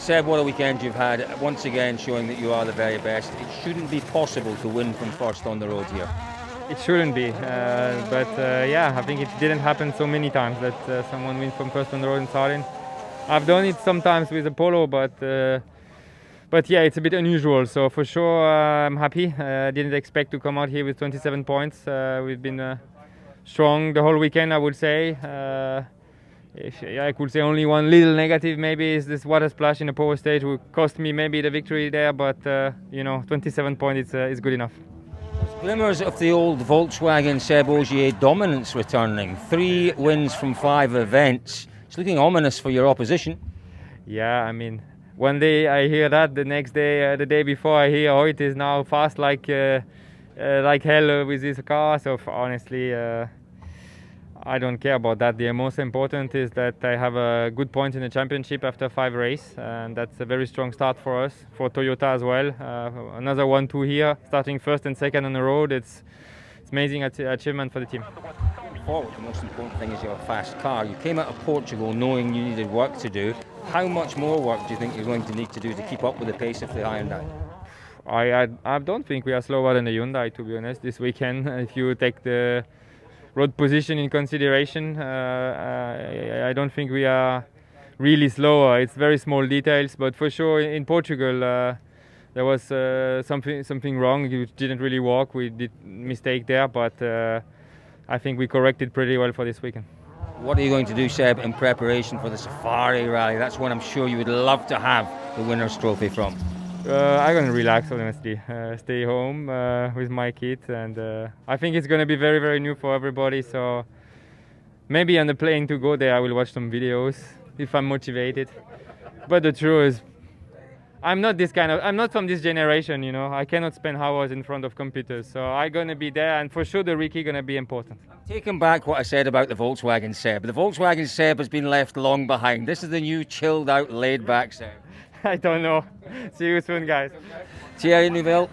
Seb, what a weekend you've had, once again showing that you are the very best. It shouldn't be possible to win from first on the road here. It shouldn't be, but yeah, I think it didn't happen so many times that someone wins from first on the road in Sardegna. I've done it sometimes with Apollo, but yeah, it's a bit unusual. So for sure, I'm happy. I didn't expect to come out here with 27 points. We've been strong the whole weekend, I would say. I could say only one little negative maybe is this water splash in the power stage will cost me maybe the victory there, but 27 points is good enough. Glimmers of the old Volkswagen Seb Ogier dominance returning. 3 wins from 5 events. It's looking ominous for your opposition. Yeah, I mean, one day I hear that, the next day, the day before I hear, oh, it is now fast like hell with this car. So honestly, I don't care about that. The most important is that I have a good point in the championship after 5 races, and that's a very strong start for us, for Toyota as well. Another 1-2 here, starting first and second on the road. It's amazing achievement for the team. Forward, the most important thing is you have a fast car. You came out of Portugal knowing you needed work to do. How much more work do you think you're going to need to do to keep up with the pace of the Hyundai? I don't think we are slower than the Hyundai, to be honest, this weekend. If you take the road position in consideration, I don't think we are really slower. It's very small details, but for sure in Portugal there was something wrong. It didn't really work. We did mistake there, but I think we corrected pretty well for this weekend. What are you going to do, Seb, in preparation for the Safari Rally? That's one I'm sure you would love to have the winner's trophy from. I'm going to relax, honestly. Stay home with my kids, and I think it's going to be very, very new for everybody. So maybe on the plane to go there, I will watch some videos if I'm motivated. But the truth is, I'm not from this generation, I cannot spend hours in front of computers. So I'm going to be there, and for sure the Ricky going to be important. Taking back what I said about the Volkswagen Seb. The Volkswagen Seb has been left long behind. This is the new chilled out, laid back Seb. I don't know. See you soon, guys. Thierry Neuville,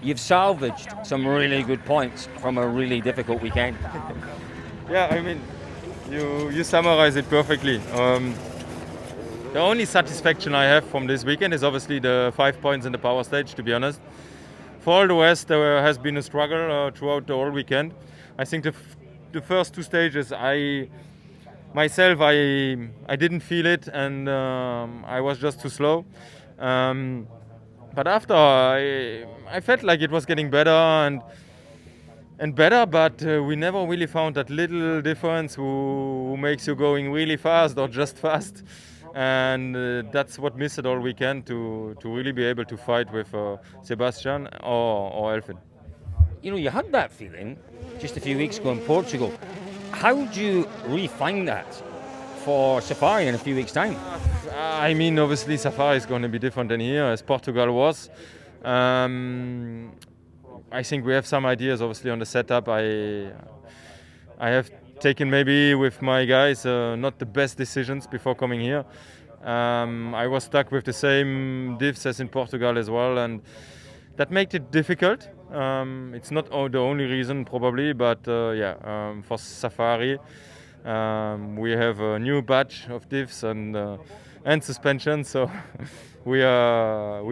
you've salvaged some really good points from a really difficult weekend. Yeah, I mean, you summarize it perfectly. The only satisfaction I have from this weekend is obviously the 5 points in the power stage, to be honest. For all the rest, there has been a struggle throughout the whole weekend. I think the first 2 stages, I didn't feel it, and I was just too slow. But after, I felt like it was getting better and better, but we never really found that little difference who makes you going really fast or just fast. And that's what missed it all weekend, to really be able to fight with Sébastien or Elfyn. You had that feeling just a few weeks ago in Portugal. How do you refine that for Safari in a few weeks' time? I mean, obviously Safari is going to be different than here, as Portugal was. I think we have some ideas, obviously, on the setup. I have taken maybe with my guys not the best decisions before coming here. I was stuck with the same diffs as in Portugal as well, and that made it difficult. It's not the only reason probably, but for Safari we have a new batch of diffs and suspension, so we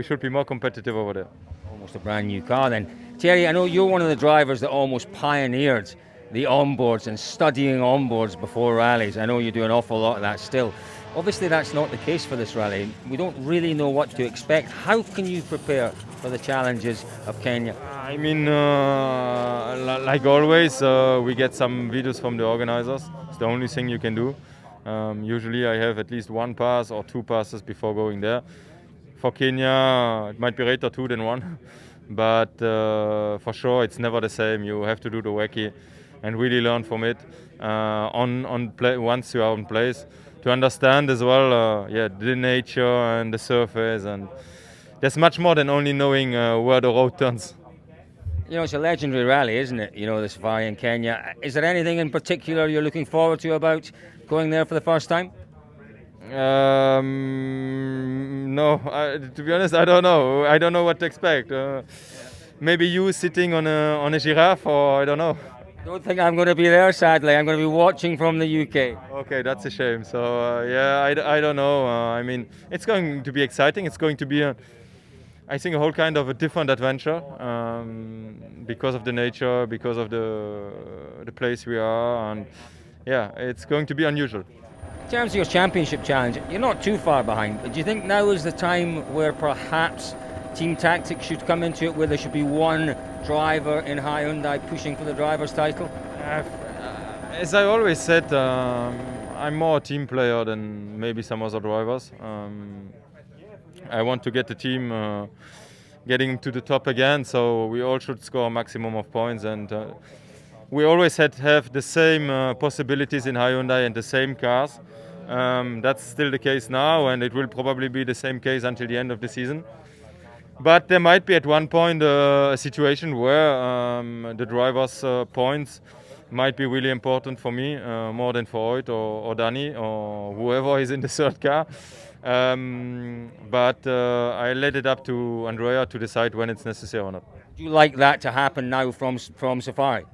should be more competitive over there. Almost a brand new car then. Thierry, I know you're one of the drivers that almost pioneered the onboards and studying onboards before rallies. I know you do an awful lot of that still. Obviously that's not the case for this rally. We don't really know what to expect. How can you prepare for the challenges of Kenya? I mean, like always, we get some videos from the organizers. It's the only thing you can do. Usually I have at least 1 pass or 2 passes before going there. For Kenya, it might be later 2 than 1. But for sure, it's never the same. You have to do the wacky and really learn from it once you are in place, to understand as well the nature and the surface, and there's much more than only knowing where the road turns. It's a legendary rally, isn't it? The Safari in Kenya. Is there anything in particular you're looking forward to about going there for the first time? No, to be honest, I don't know. I don't know what to expect. Maybe you sitting on a giraffe, or I don't know. Don't think I'm going to be there, sadly. I'm going to be watching from the UK. Okay, that's a shame. So yeah, I don't know. I mean, it's going to be exciting. It's going to be I think a whole kind of a different adventure because of the nature, because of the place we are, and yeah, it's going to be unusual. In terms of your championship challenge, you're not too far behind, but do you think now is the time where perhaps team tactics should come into it, where there should be one driver in Hyundai pushing for the driver's title? As I always said, I'm more a team player than maybe some other drivers. I want to get the team getting to the top again, so we all should score a maximum of points, and we always have the same possibilities in Hyundai and the same cars. That's still the case now, and it will probably be the same case until the end of the season. But there might be at one point a situation where the driver's points might be really important for me, more than for Hoyt or Danny or whoever is in the third car. But I let it up to Andrea to decide when it's necessary or not. Do you like that to happen now from Safari?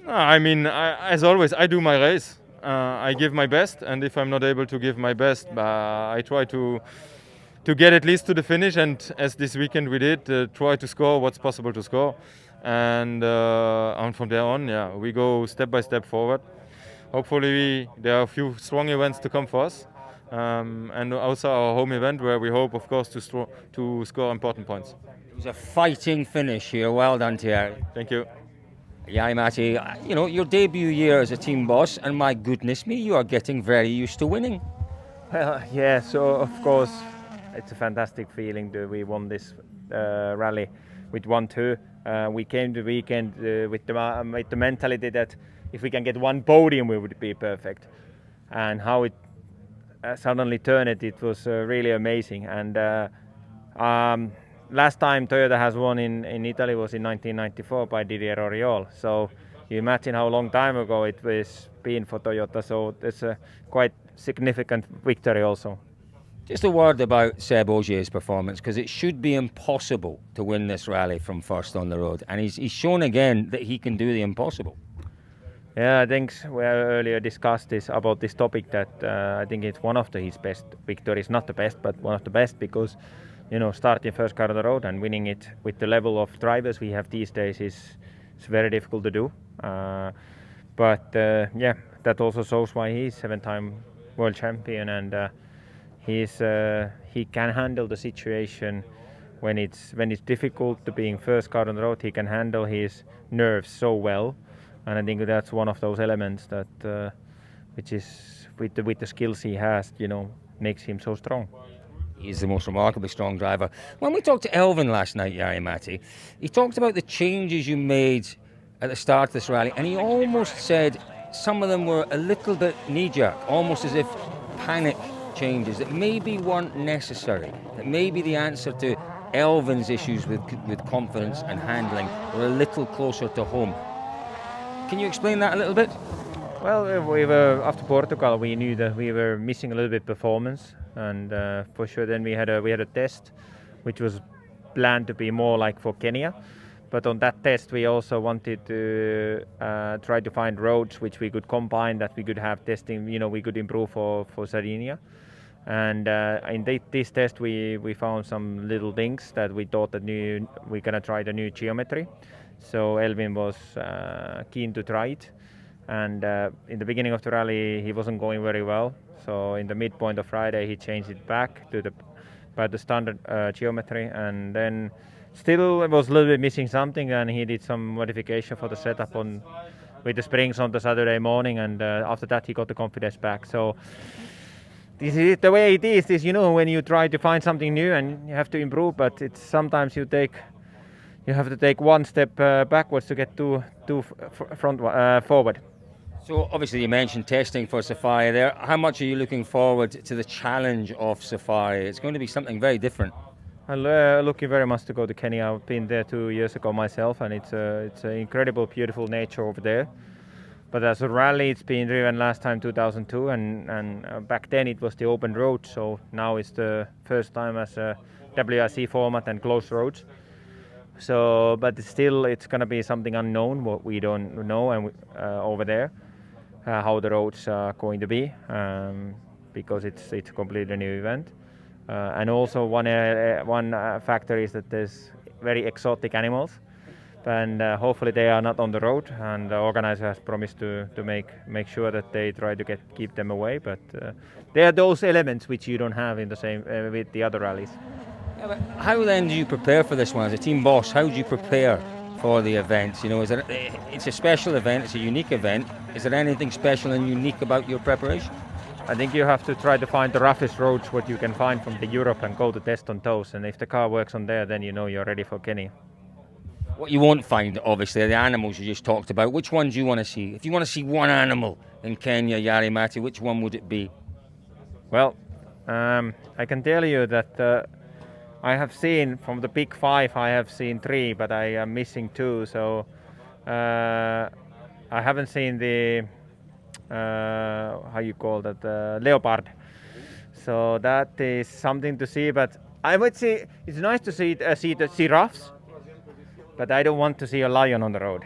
I mean, as always, I do my race. I give my best, and if I'm not able to give my best, I try to get at least to the finish, and as this weekend we did, try to score what's possible to score. And from there on, yeah, we go step by step forward. Hopefully there are a few strong events to come for us, and also our home event where we hope, of course, to score important points. It was a fighting finish here. Well done, Thierry. Thank you. Jari-Matti, you know, your debut year as a team boss, and my goodness me, you are getting very used to winning. Well, yeah, so of course it's a fantastic feeling that we won this rally with 1-2. We came to the weekend with the mentality that if we can get one podium, we would be perfect. And how it suddenly turned it was really amazing. And last time Toyota has won in Italy was in 1994 by Didier Auriol. So you imagine how long time ago it was been for Toyota. So it's a quite significant victory also. Just a word about Seb Ogier's performance, because it should be impossible to win this rally from first on the road, and he's shown again that he can do the impossible. Yeah, I think we earlier discussed about this topic that I think it's one of his best victories, not the best, but one of the best, because you know, starting first car on the road and winning it with the level of drivers we have these days is very difficult to do. But yeah, that also shows why he's 7-time world champion, and he can handle the situation when it's difficult to being first car on the road. He can handle his nerves so well, and I think that's one of those elements that which is with the skills he has, you know, makes him so strong. He's the most remarkably strong driver. When we talked to Elvin last night, Jari-Matti, he talked about the changes you made at the start of this rally, and he almost said some of them were a little bit knee-jerk, almost as if panic changes that maybe weren't necessary, that maybe the answer to Elvin's issues with confidence and handling were a little closer to home. Can you explain that a little bit? Well, we were after Portugal. We knew that we were missing a little bit performance, and for sure then we had a test which was planned to be more like for Kenya. But on that test, we also wanted to try to find roads which we could combine, that we could have testing, you know, we could improve for Sardinia. And in this test, we found some little things that we thought that we're gonna try the new geometry. So Elvin was keen to try it. And in the beginning of the rally, he wasn't going very well. So in the midpoint of Friday, he changed it back to the standard geometry, and then still it was a little bit missing something, and he did some modification for the setup with the springs on the Saturday morning, and after that he got the confidence back. So this is the way it is, you know, when you try to find something new and you have to improve, but it's sometimes you have to take one step backwards to get two forward. So obviously you mentioned testing for Safari there. How much are you looking forward to the challenge of Safari? It's going to be something very different. I'm looking very much to go to Kenya. I've been there 2 years ago myself, and it's an incredible, beautiful nature over there. But as a rally, it's been driven last time 2002, and back then it was the open road. So now it's the first time as a WRC format and closed roads. So, but still, it's gonna be something unknown, what we don't know, and over there, how the roads are going to be, because it's a completely new event. And also one factor is that there's very exotic animals, and hopefully they are not on the road. And the organizer has promised to make sure that they try to keep them away. But there are those elements which you don't have in the same with the other rallies. Yeah, but how then do you prepare for this one as a team boss? How do you prepare for the event? You know, it's a special event, it's a unique event. Is there anything special and unique about your preparation? I think you have to try to find the roughest roads what you can find from the Europe and go to test on those. And if the car works on there, then you know you're ready for Kenya. What you won't find, obviously, are the animals you just talked about. Which one do you want to see? If you want to see one animal in Kenya, Jari-Matti, which one would it be? Well, I can tell you that I have seen from the big 5, I have seen 3, but I am missing 2. So I haven't seen the how you call that, leopard. So that is something to see. But I would say it's nice to see the giraffes. But I don't want to see a lion on the road.